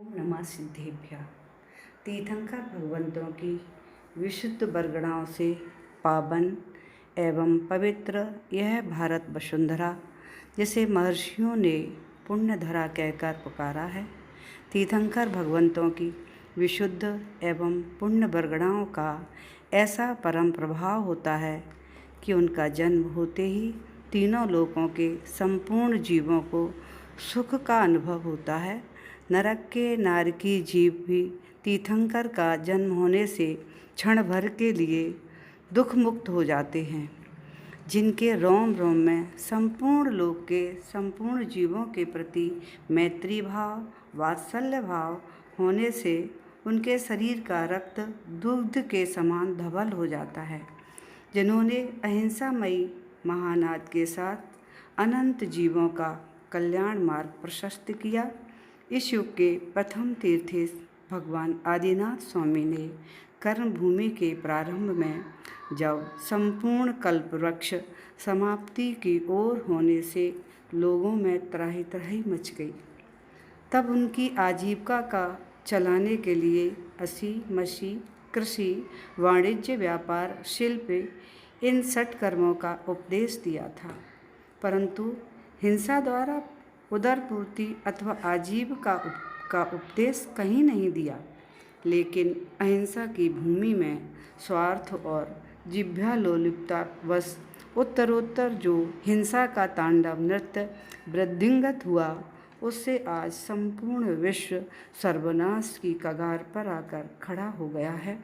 ओम नमः सिद्धेभ्यः। तीर्थंकर भगवंतों की विशुद्ध बरगड़ाओं से पावन एवं पवित्र यह भारत वसुंधरा, जिसे महर्षियों ने पुण्य धरा कहकर पुकारा है। तीर्थंकर भगवंतों की विशुद्ध एवं पुण्य बरगड़ाओं का ऐसा परम प्रभाव होता है कि उनका जन्म होते ही तीनों लोकों के संपूर्ण जीवों को सुख का अनुभव होता है। नरक के नारकी जीव भी तीर्थंकर का जन्म होने से क्षण भर के लिए दुख मुक्त हो जाते हैं। जिनके रोम रोम में संपूर्ण लोक के संपूर्ण जीवों के प्रति मैत्री भाव, वात्सल्य भाव होने से उनके शरीर का रक्त दुग्ध के समान धवल हो जाता है। जिन्होंने अहिंसामयी महानाद के साथ अनंत जीवों का कल्याण मार्ग प्रशस्त किया, इस युग के प्रथम तीर्थेश भगवान आदिनाथ स्वामी ने कर्मभूमि के प्रारंभ में जब संपूर्ण कल्प वृक्ष समाप्ति की ओर होने से लोगों में त्राहि त्राहि मच गई, तब उनकी आजीविका का चलाने के लिए असी मसी कृषि, वाणिज्य, व्यापार, शिल्प इन 6 कर्मों का उपदेश दिया था। परंतु हिंसा द्वारा उदरपूर्ति अथवा आजीविका का उपदेश कहीं नहीं दिया, लेकिन अहिंसा की भूमि में स्वार्थ और जिह्वालोलुपता वश उत्तरोत्तर जो हिंसा का तांडव नृत्य वृद्धिंगत हुआ, उससे आज संपूर्ण विश्व सर्वनाश की कगार पर आकर खड़ा हो गया है।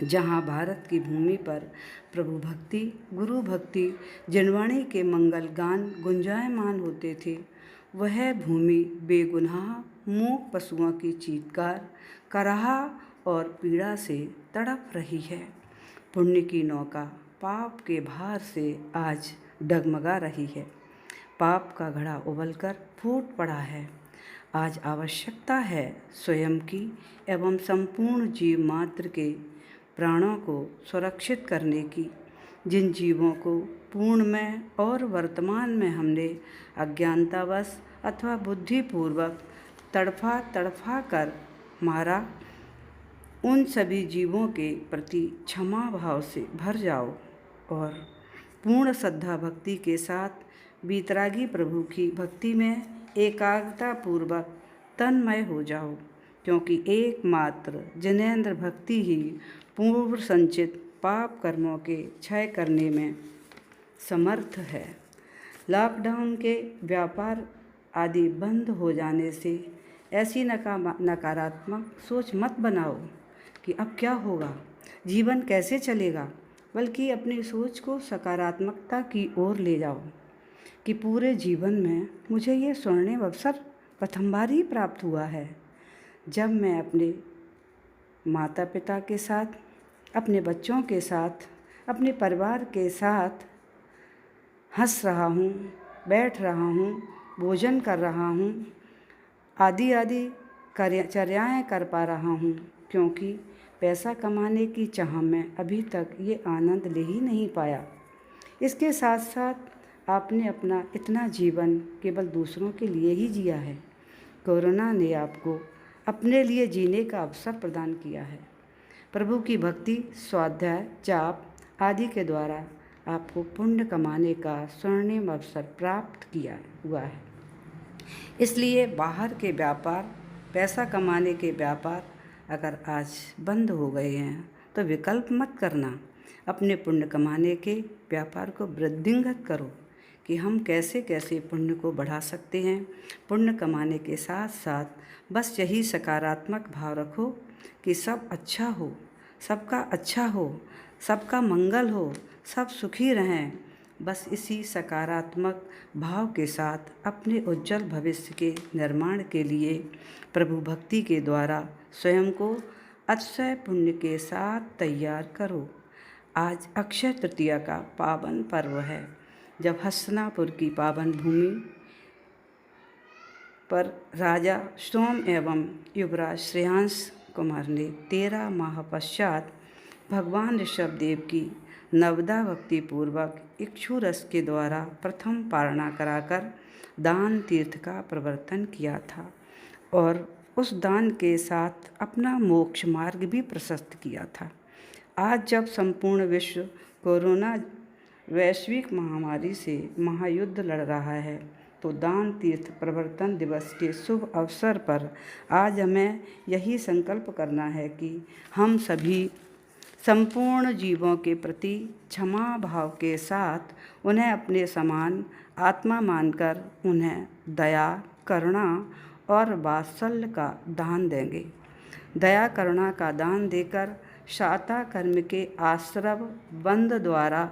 जहाँ भारत की भूमि पर प्रभु भक्ति, गुरु भक्ति, जिनवाणी के मंगल गान गुंजायमान होते थे, वह भूमि बेगुनाह मूक पशुओं की चीत्कार, कराहा और पीड़ा से तड़प रही है। पुण्य की नौका पाप के भार से आज डगमगा रही है। पाप का घड़ा उबलकर फूट पड़ा है। आज आवश्यकता है स्वयं की एवं संपूर्ण जीव मात्र के प्राणों को सुरक्षित करने की। जिन जीवों को पूर्ण में और वर्तमान में हमने अज्ञानतावश अथवा बुद्धिपूर्वक तड़फा कर मारा, उन सभी जीवों के प्रति क्षमा भाव से भर जाओ और पूर्ण श्रद्धा भक्ति के साथ वीतरागी प्रभु की भक्ति में एकाग्रता पूर्वक तन्मय हो जाओ, क्योंकि एकमात्र जिनेंद्र भक्ति ही पूर्व संचित पाप कर्मों के क्षय करने में समर्थ है। लॉकडाउन के व्यापार आदि बंद हो जाने से ऐसी नकारात्मक सोच मत बनाओ कि अब क्या होगा, जीवन कैसे चलेगा, बल्कि अपनी सोच को सकारात्मकता की ओर ले जाओ कि पूरे जीवन में मुझे ये स्वर्णिम अवसर प्रथम बार ही प्राप्त हुआ है, जब मैं अपने माता पिता के साथ, अपने बच्चों के साथ, अपने परिवार के साथ हंस रहा हूँ, बैठ रहा हूँ, भोजन कर रहा हूँ, आदि चर्याएँ कर पा रहा हूँ, क्योंकि पैसा कमाने की चाह में अभी तक ये आनंद ले ही नहीं पाया। इसके साथ साथ आपने अपना इतना जीवन केवल दूसरों के लिए ही जिया है। कोरोना ने आपको अपने लिए जीने का अवसर प्रदान किया है। प्रभु की भक्ति, स्वाध्याय, जाप आदि के द्वारा आपको पुण्य कमाने का स्वर्णिम अवसर प्राप्त किया हुआ है। इसलिए बाहर के व्यापार, पैसा कमाने के व्यापार अगर आज बंद हो गए हैं तो विकल्प मत करना, अपने पुण्य कमाने के व्यापार को वृद्धिंगत करो कि हम कैसे कैसे पुण्य को बढ़ा सकते हैं। पुण्य कमाने के साथ साथ बस यही सकारात्मक भाव रखो कि सब अच्छा हो, सबका अच्छा हो, सबका मंगल हो, सब सुखी रहें। बस इसी सकारात्मक भाव के साथ अपने उज्जवल भविष्य के निर्माण के लिए प्रभु भक्ति के द्वारा स्वयं को अक्षय पुण्य के साथ तैयार करो। आज अक्षय तृतीया का पावन पर्व है, जब हस्तिनापुर की पावन भूमि पर राजा सोम एवं युवराज श्रेयांश कुमार ने 13 माह पश्चात भगवान ऋषभदेव की नवदा भक्ति पूर्वक इक्षु रस के द्वारा प्रथम पारणा कराकर दान तीर्थ का प्रवर्तन किया था और उस दान के साथ अपना मोक्ष मार्ग भी प्रशस्त किया था। आज जब संपूर्ण विश्व कोरोना वैश्विक महामारी से महायुद्ध लड़ रहा है, तो दान तीर्थ प्रवर्तन दिवस के शुभ अवसर पर आज हमें यही संकल्प करना है कि हम सभी संपूर्ण जीवों के प्रति क्षमा भाव के साथ उन्हें अपने समान आत्मा मानकर उन्हें दया, करुणा और वात्सल्य का दान देंगे। दया करुणा का दान देकर शाता कर्म के आश्रव बंध द्वारा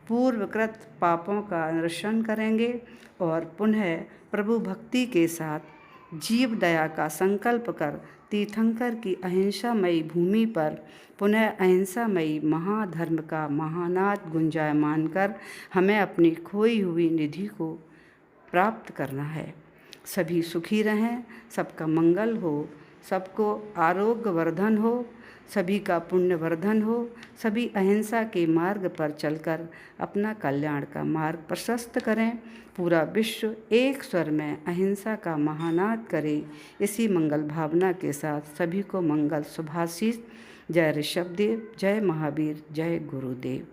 पूर्वकृत पापों का निरसन करेंगे और पुनः प्रभु भक्ति के साथ जीव दया का संकल्प कर तीर्थंकर की अहिंसामयी भूमि पर पुनः अहिंसामयी महाधर्म का महानाद गुंजायमान कर हमें अपनी खोई हुई निधि को प्राप्त करना है। सभी सुखी रहें, सबका मंगल हो, सबको आरोग्य वर्धन हो, सभी का पुण्य वर्धन हो, सभी अहिंसा के मार्ग पर चलकर अपना कल्याण का मार्ग प्रशस्त करें। पूरा विश्व एक स्वर में अहिंसा का महानाद करे। इसी मंगल भावना के साथ सभी को मंगल शुभाशीष। जय ऋषभदेव, जय महावीर, जय गुरुदेव।